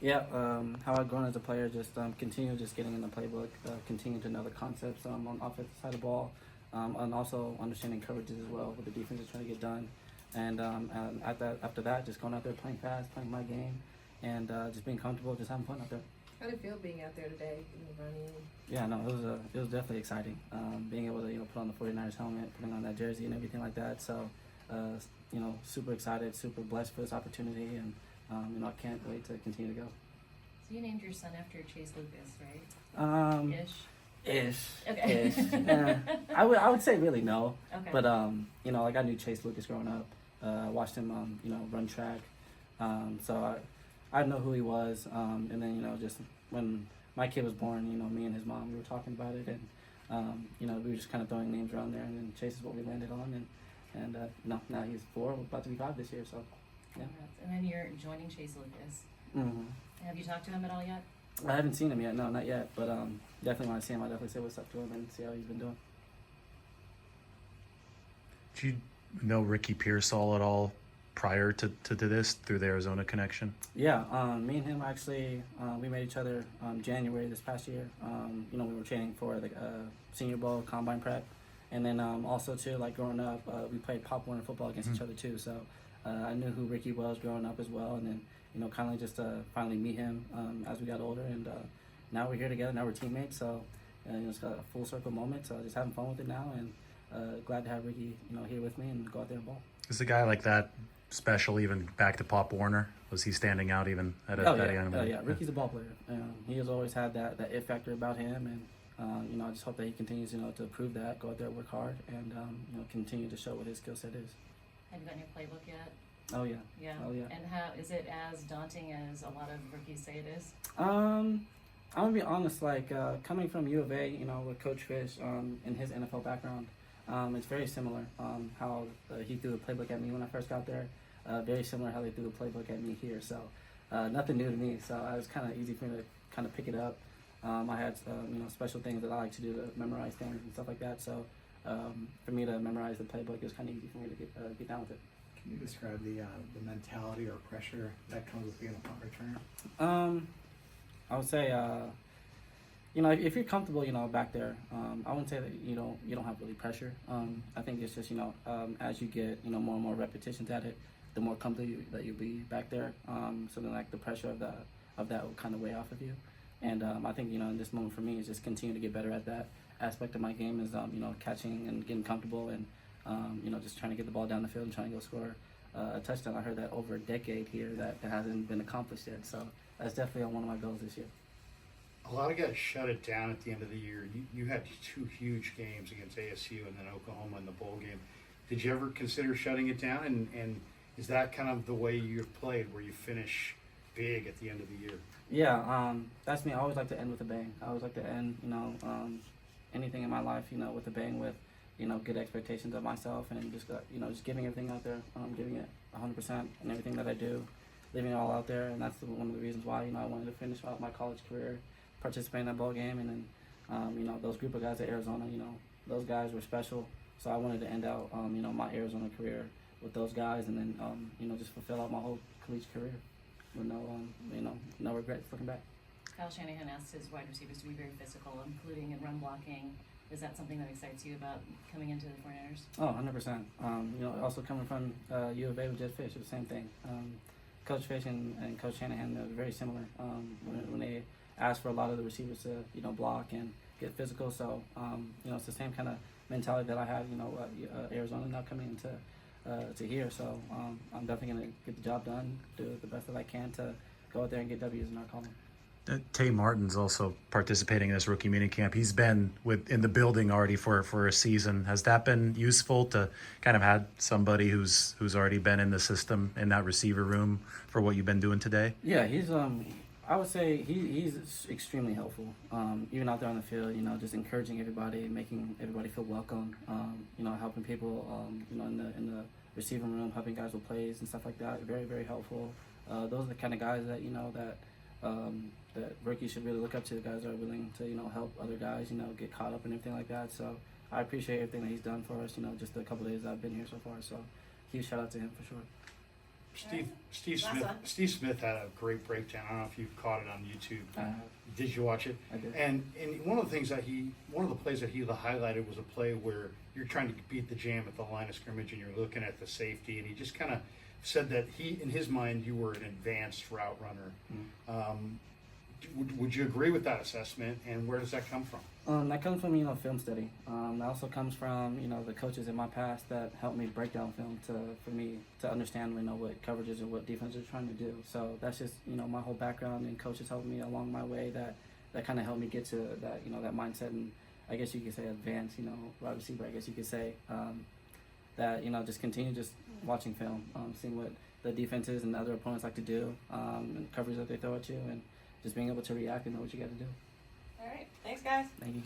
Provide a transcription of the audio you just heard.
Yeah, how I've grown as a player, just continue just getting in the playbook, continue to know the concepts on the offensive side of the ball, and also understanding coverages as well, what the defense is trying to get done. And after that, just going out there playing fast, playing my game, and just being comfortable, just having fun out there. How did it feel being out there today, running? Yeah, no, it was definitely exciting. Being able to put on the 49ers helmet, putting on that jersey and everything like that. So, super excited, super blessed for this opportunity, and I can't wait to continue to go. So you named your son after Chase Lucas, right? Ish. Okay. Ish. I would say really no. Okay. But like I knew Chase Lucas growing up. I watched him run track. So I know who he was. And then just when my kid was born, me and his mom, we were talking about it, and we were just kind of throwing names around there, and then Chase is what we landed on, and now he's 4, we're about to be 5 this year, so yeah. And then you're joining Chase Lucas. Mm-hmm. Have you talked to him at all yet? I haven't seen him yet, no, not yet, but definitely when I see him, I'll definitely say what's up to him and see how he's been doing. Did you know Ricky Piol at all prior to this through the Arizona connection? Yeah, me and him actually, we met each other January this past year. We were training for the Senior Bowl, Combine Prep, and then also too, like growing up, we played Pop Warner football against each other too. So I knew who Ricky was growing up as well, and then kind of just finally meet him as we got older, and now we're here together. Now we're teammates, so it's got a full circle moment. So just having fun with it now, and glad to have Ricky, here with me and go out there and ball. Is a guy like that special even back to Pop Warner? Was he standing out even at that young age? Yeah, Ricky's a ball player. He has always had that it factor about him, and I just hope that he continues to prove that, go out there, work hard, and continue to show what his skill set is. Have you gotten your playbook yet? Oh yeah. Yeah. Oh yeah. And how is it as daunting as a lot of rookies say it is? I'm gonna be honest. Like coming from U of A, with Coach Fish, in his NFL background, it's very similar. How he threw the playbook at me when I first got there. Very similar how they threw the playbook at me here. So nothing new to me. So it was kind of easy for me to kind of pick it up. I had special things that I like to do to memorize things and stuff like that. So for me to memorize the playbook, it was kind of easy for me to get down with it. Can you describe the mentality or pressure that comes with being a punt returner? I would say, if you're comfortable, back there, I wouldn't say that you don't have really pressure. I think it's just as you get more and more repetitions at it, the more comfortable that you'll be back there. So then like the pressure of that will kind of weigh off of you. And I think in this moment for me is just continue to get better at that aspect of my game is catching and getting comfortable and just trying to get the ball down the field and trying to go score a touchdown. I heard that over a decade here that hasn't been accomplished yet. So that's definitely one of my goals this year. A lot of guys shut it down at the end of the year. You had 2 huge games against ASU and then Oklahoma in the bowl game. Did you ever consider shutting it down? And is that kind of the way you've played, where you finish big at the end of the year? Yeah, that's me. I always like to end with a bang. I always like to end, anything in my life, with a bang, with good expectations of myself, and just giving everything out there, giving it 100% in everything that I do, leaving it all out there, and that's one of the reasons why I wanted to finish out my college career, participate in that bowl game, and then those group of guys at Arizona, those guys were special, so I wanted to end out my Arizona career with those guys, and then just fulfill out my whole collegiate career with no regrets looking back. Kyle Shanahan asked his wide receivers to be very physical, including in run blocking. Is that something that excites you about coming into the 49ers? Oh, 100%. Also coming from U of A with Jed Fish, it was the same thing. Coach Fish and Coach Shanahan are very similar when they ask for a lot of the receivers to block and get physical. So it's the same kind of mentality that I had Arizona now coming into to here. So I'm definitely going to get the job done, do the best that I can to go out there and get W's in our column. Tay Martin's also participating in this rookie minicamp. He's been in the building already for a season. Has that been useful to kind of have somebody who's already been in the system in that receiver room for what you've been doing today? Yeah, he's I would say he's extremely helpful. Even out there on the field, just encouraging everybody, making everybody feel welcome. Helping people, in the receiving room, helping guys with plays and stuff like that. Very, very helpful. Those are the kind of guys that that rookies should really look up to. The guys that are willing to help other guys, get caught up and everything like that. So I appreciate everything that he's done for us. Just a couple of days I've been here so far. So huge shout out to him for sure. Last one. Steve Smith had a great breakdown. I don't know if you caught it on YouTube. Did you watch it? I did. And one of the things that one of the plays that he highlighted was a play where you're trying to beat the jam at the line of scrimmage and you're looking at the safety, and he just kind of said that in his mind, you were an advanced route runner. Would you agree with that assessment, and where does that come from? That comes from film study. That also comes from the coaches in my past that helped me break down film for me to understand what coverages and what defenses are trying to do. So that's just my whole background, and coaches helped me along my way that kind of helped me get to that that mindset, and I guess you could say advanced wide receiver. I guess you could say that just continue just watching film, seeing what the defenses and the other opponents like to do, and coverage that they throw at you, and just being able to react and know what you got to do. All right. Thanks, guys. Thank you.